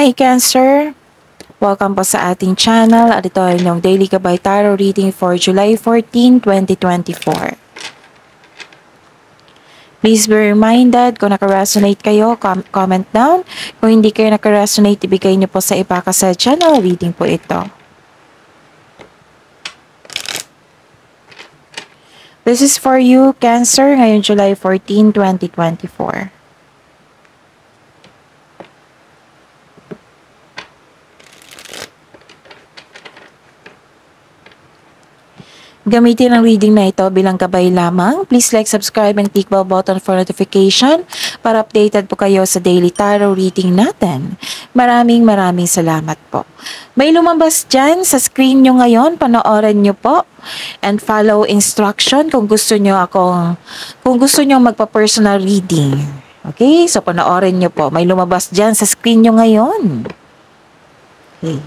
Hi Cancer! Welcome po sa ating channel at ito ay inyong Daily Gabay Tarot Reading for July 14, 2024. Please be reminded, kung naka-resonate kayo, comment down. Kung hindi kayo naka-resonate, ibigay niyo po sa iba kasi channel reading po ito. This is for you, Cancer, ngayong July 14, 2024. Gamitin ang reading na ito bilang gabay lamang. Please like, subscribe, and click bell button for notification para updated po kayo sa daily tarot reading natin. Maraming salamat po. May lumabas dyan sa screen nyo ngayon, panoorin nyo po. And follow instruction kung gusto nyo magpa-personal reading. Okay? So panoorin nyo po. May lumabas dyan sa screen nyo ngayon. Okay.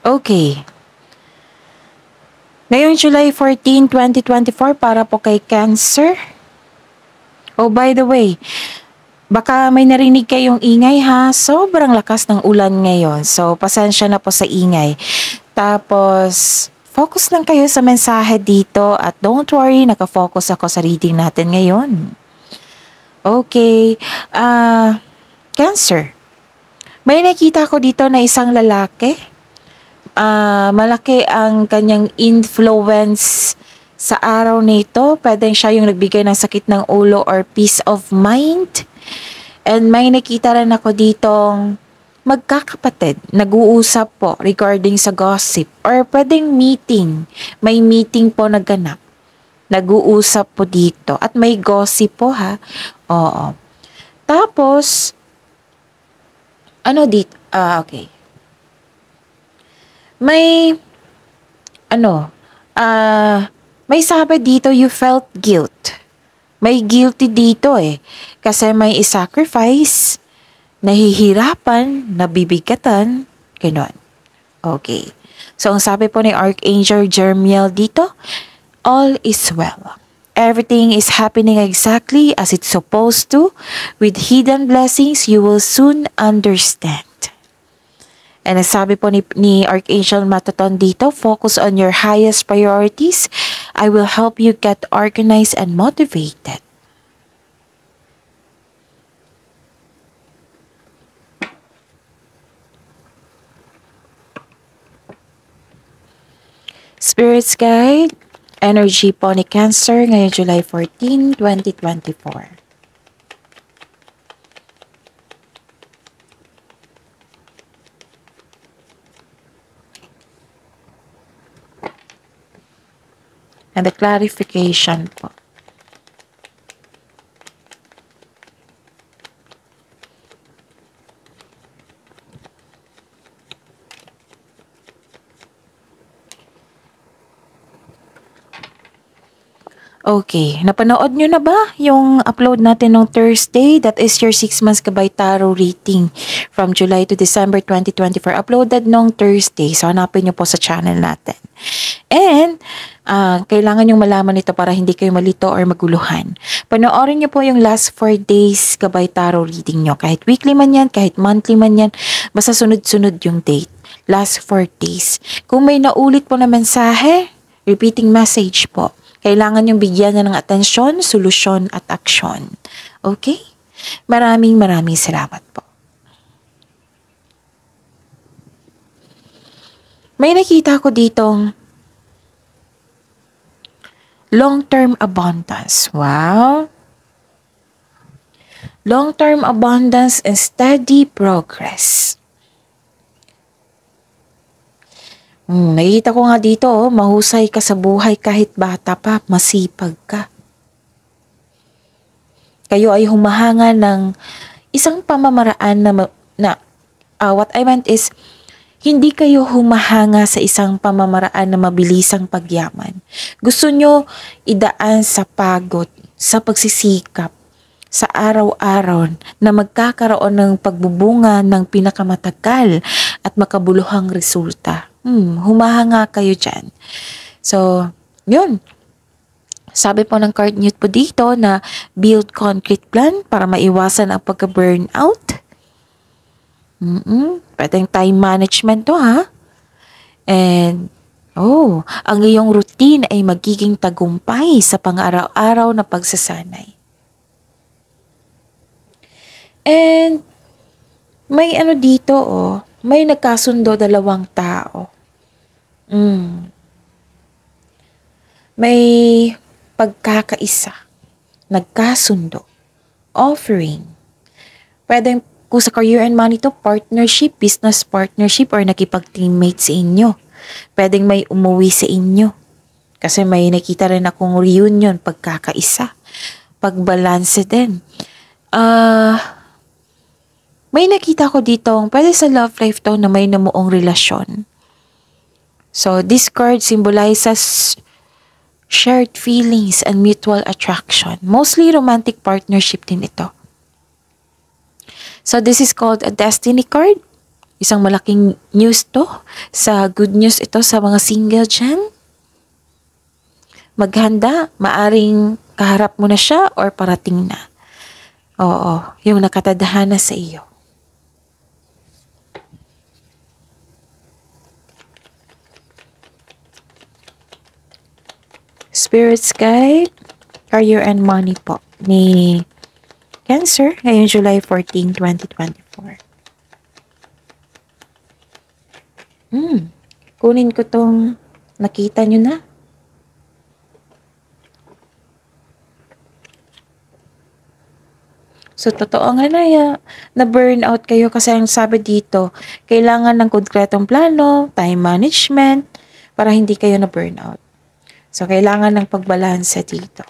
Okay. Ngayong July 14, 2024 para po kay Cancer. Oh, by the way, baka may narinig kayong ingay ha. Sobrang lakas ng ulan ngayon. So, pasensya na po sa ingay. Tapos, focus lang kayo sa mensahe dito at don't worry, nakafocus ako sa reading natin ngayon. Okay. Cancer. May nakita ko dito na isang lalaki. Malaki ang kanyang influence sa araw nito. Pwedeng siya yung nagbigay ng sakit ng ulo or peace of mind. And may nakita rin ako ditong magkakapatid, nag-uusap po regarding sa gossip or pwedeng meeting. May meeting po naganap. Nag-uusap po dito at may gossip po ha. Oo. Tapos, ano dito? Okay. May may sabi dito you felt guilt. May guilty dito kasi may i-sacrifice, nahihirapan, nabibigatan, gano'n. Okay. So, ang sabi po ni Archangel Jeremiel dito, all is well. Everything is happening exactly as it's supposed to. With hidden blessings, you will soon understand. And ang sabi po ni Archangel Mataton dito, focus on your highest priorities. I will help you get organized and motivated. Spirits Guide, energy po ni Cancer ngayong July 14, 2024. And the clarification po. Okay, napanood nyo na ba yung upload natin ng Thursday? That is your 6 months Gabay Tarot reading from July to December 2024. Uploaded nung Thursday. So, hanapin nyo po sa channel natin. And, kailangan yung malaman ito para hindi kayo malito or maguluhan. Panoorin nyo po yung last 4 days Gabay Tarot reading nyo. Kahit weekly man yan, kahit monthly man yan, basta sunod-sunod yung date. Last 4 days. Kung may naulit po na mensahe, repeating message po. Kailangan yung bigyan niya ng atensyon, solusyon at aksyon. Okay? Maraming salamat po. May nakita ko ditong long-term abundance. Wow! Long-term abundance and steady progress. Nakikita ko nga dito, mahusay ka sa buhay kahit bata pa, masipag ka. Kayo ay humahanga ng isang pamamaraan what I meant is, hindi kayo humahanga sa isang pamamaraan na mabilisang pagyaman. Gusto nyo idaan sa pagod, sa pagsisikap, sa araw-araw na magkakaroon ng pagbubunga ng pinakamatagal at makabuluhang resulta. Humahanga kayo dyan. So, yun. Sabi po ng card nyo po dito na build concrete plan para maiwasan ang pagka-burnout. Pwedeng time management to ha. And, ang iyong routine ay magiging tagumpay sa pang-araw-araw na pagsasanay. And, may dito may nagkasundo 2 tao. May pagkakaisa. Nagkasundo. Offering. Pwedeng kung sa career and money to, partnership, business partnership, or nakipag-teammate sa inyo. Pwedeng may umuwi sa inyo. Kasi may nakita rin akong reunion, pagkakaisa. Pagbalanse din. May nakita ko dito, pwede sa love life to na may namuong relasyon. So, this card symbolizes shared feelings and mutual attraction. Mostly romantic partnership din ito. So, this is called a destiny card. Isang malaking news to. Sa good news ito sa mga single dyan. Maghanda, maaring kaharap mo na siya or parating na. Yung nakatadhana sa iyo. Spirit's Guide, Career and Money po ni Cancer ngayong July 14, 2024. Kunin ko tong nakita nyo na. So, totoo nga na burnout kayo kasi ang sabi dito, kailangan ng konkretong plano, time management, para hindi kayo na burnout. So, kailangan ng pagbalansa dito.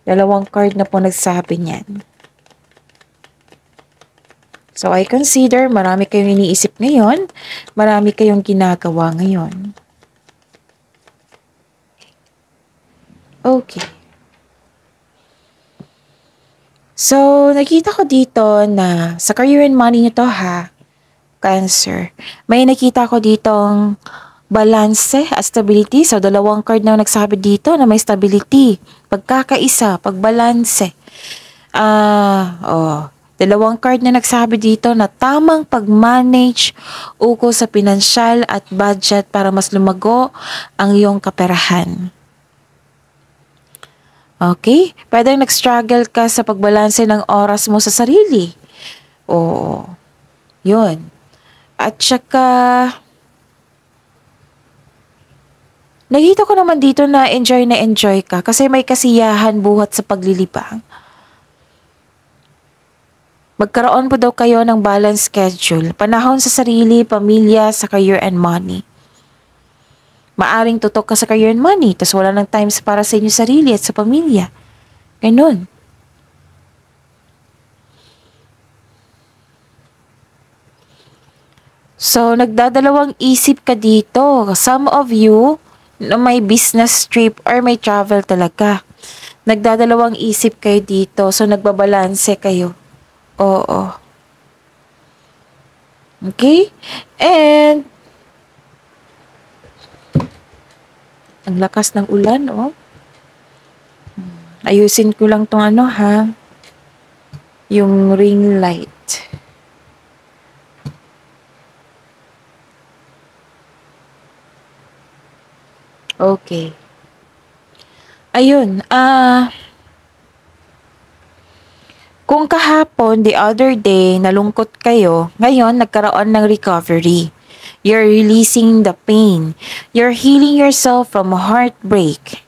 2 card na po nagsabi niyan. So, I consider marami kayong iniisip ngayon, marami kayong ginagawa ngayon. Okay. So, nakita ko dito na sa career and money nyo to ha, Cancer. May nakita ko ditong balanse at stability. So, 2 card na nagsabi dito na may stability. Pagkakaisa, pagbalanse. 2 card na nagsabi dito na tamang pag-manage ukol sa pinansyal at budget para mas lumago ang iyong kaperahan. Okay? Pwedeng nag-struggle ka sa pagbalanse ng oras mo sa sarili. Yun. At saka, nakita ko naman dito na enjoy ka kasi may kasiyahan buhat sa paglilibang. Magkaroon po daw kayo ng balance schedule, panahon sa sarili, pamilya, sa career and money. Maaring tutok ka sa career and money, tas wala ng times para sa inyo sarili at sa pamilya. Ganun. So, nagdadalawang isip ka dito. Some of you, na may business trip or may travel talaga. Nagdadalawang isip kayo dito, so nagbabalanse kayo. Oo. Okay? And, ang lakas ng ulan, oh. Ayusin ko lang tong ano, ha? Yung ring light. Okay. Ayun, kung kahapon, the other day, nalungkot kayo, ngayon nagkaroon ng recovery. You're releasing the pain. You're healing yourself from heartbreak.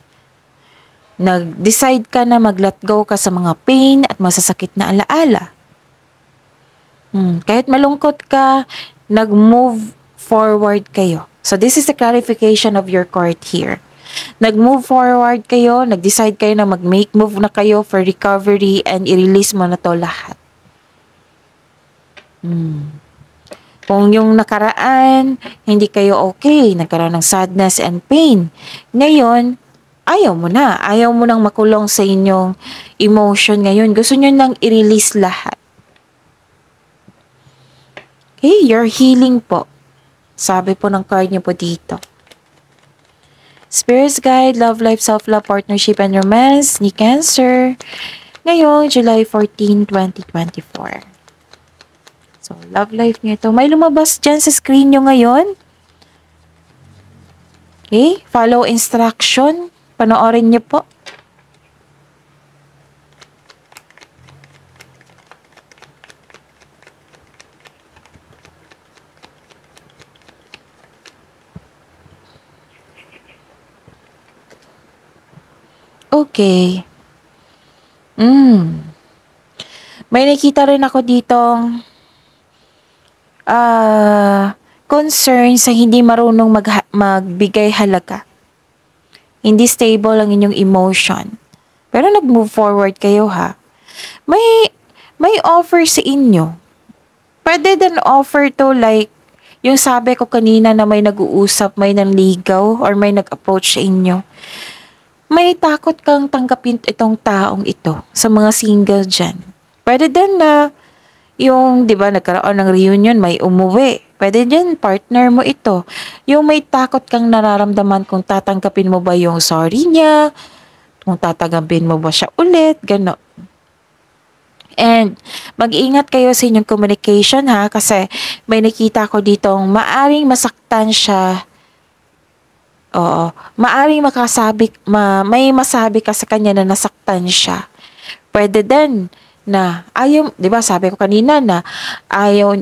Nag-decide ka na mag-let go ka sa mga pain at masasakit na alaala. Kahit malungkot ka, nag-move forward kayo. So this is the clarification of your card here. Nag-move forward kayo, nag-decide kayo na mag-make move na kayo for recovery and i-release mo na to lahat. Kung yung nakaraan, hindi kayo okay, nagkaroon ng sadness and pain. Ngayon, ayaw mo na. Ayaw mo nang makulong sa inyong emotion ngayon. Gusto nyo nang i-release lahat. Okay, you're healing po. Sabi po ng card nyo po dito. Spirit's Guide, Love Life, Self-Love, Partnership, and Romance ni Cancer. Ngayong July 14, 2024. So, love life nyo ito. May lumabas dyan sa screen nyo ngayon. Okay, follow instruction. Panoorin nyo po. Okay. May nakita rin ako ditong concern sa hindi marunong magbigay halaga. Hindi stable ang inyong emotion. Pero nag-move forward kayo, ha. May offer sa inyo. Pwede din offer to like yung sabi ko kanina na may nag-uusap, may nanligaw or may nag-approach sa inyo. May takot kang tanggapin itong taong ito sa mga single dyan. Pwede din na yung, di ba, nagkaroon ng reunion, may umuwi. Pwede din, partner mo ito. Yung may takot kang nararamdaman kung tatanggapin mo ba yung sorry niya, kung tatanggapin mo ba siya ulit, gano'n. And mag-ingat kayo sa inyong communication, ha, kasi may nakita ko ditong maaring masaktan siya. Oo, maaring may masabi ka sa kanya na nasaktan siya. Pwede din na ayaw, 'di ba, sabi ko kanina na ayaw,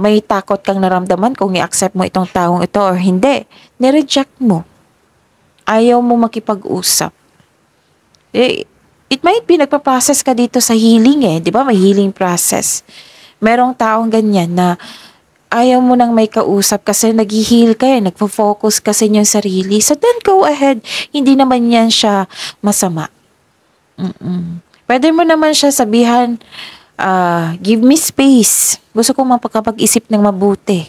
may takot kang naramdaman kung i-accept mo itong taong ito or hindi. Ni-reject mo. Ayaw mo makipag-usap. It might be nagpa-process ka dito sa healing, 'di ba? May healing process. Merong taong ganyan na ayaw mo nang may kausap kasi nag-heal ka, nagfo-focus kasi yung sarili. So then go ahead. Hindi naman yan siya masama. Pwede mo naman siya sabihan, give me space. Gusto ko mapakapag-isip ng mabuti.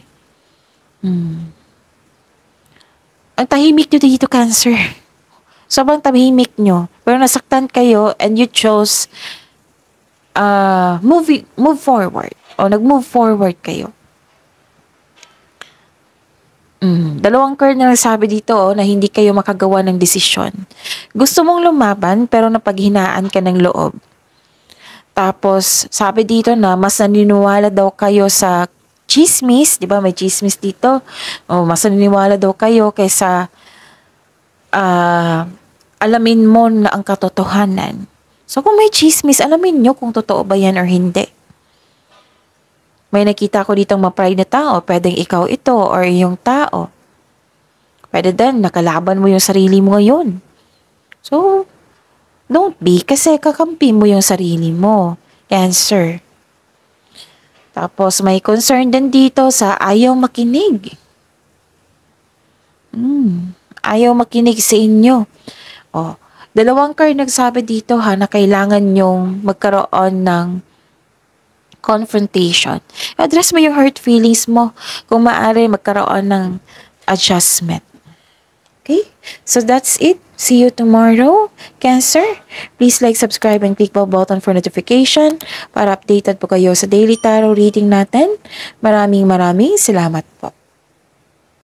Ang tahimik nyo dito, Cancer. Sobrang tahimik nyo. Pero nasaktan kayo and you chose move forward. O nag-move forward kayo. Dalawang card na nagsabi dito na hindi kayo makagawa ng desisyon. Gusto mong lumaban pero napaghinaan ka ng loob. Tapos sabi dito na mas naniniwala daw kayo sa chismis, 'di ba? May chismis dito. Mas naniniwala daw kayo kaysa alamin mo na ang katotohanan. So kung may chismis, alamin nyo kung totoo ba yan or hindi. May nakita ko ditong ma-pride na tao, pwedeng ikaw ito or yung tao. Pwede din, nakalaban mo yung sarili mo ngayon. So, don't be, kasi kakampi mo yung sarili mo. Cancer. Tapos, may concern din dito sa ayaw makinig. Ayaw makinig sa inyo. Dalawang card nagsabi dito na kailangan nyong magkaroon ng confrontation. Address mo yung hurt feelings mo kung maaari magkaroon ng adjustment. Okay? So that's it. See you tomorrow, Cancer. Please like, subscribe, and click bell button for notification para updated po kayo sa daily tarot reading natin. Maraming salamat po.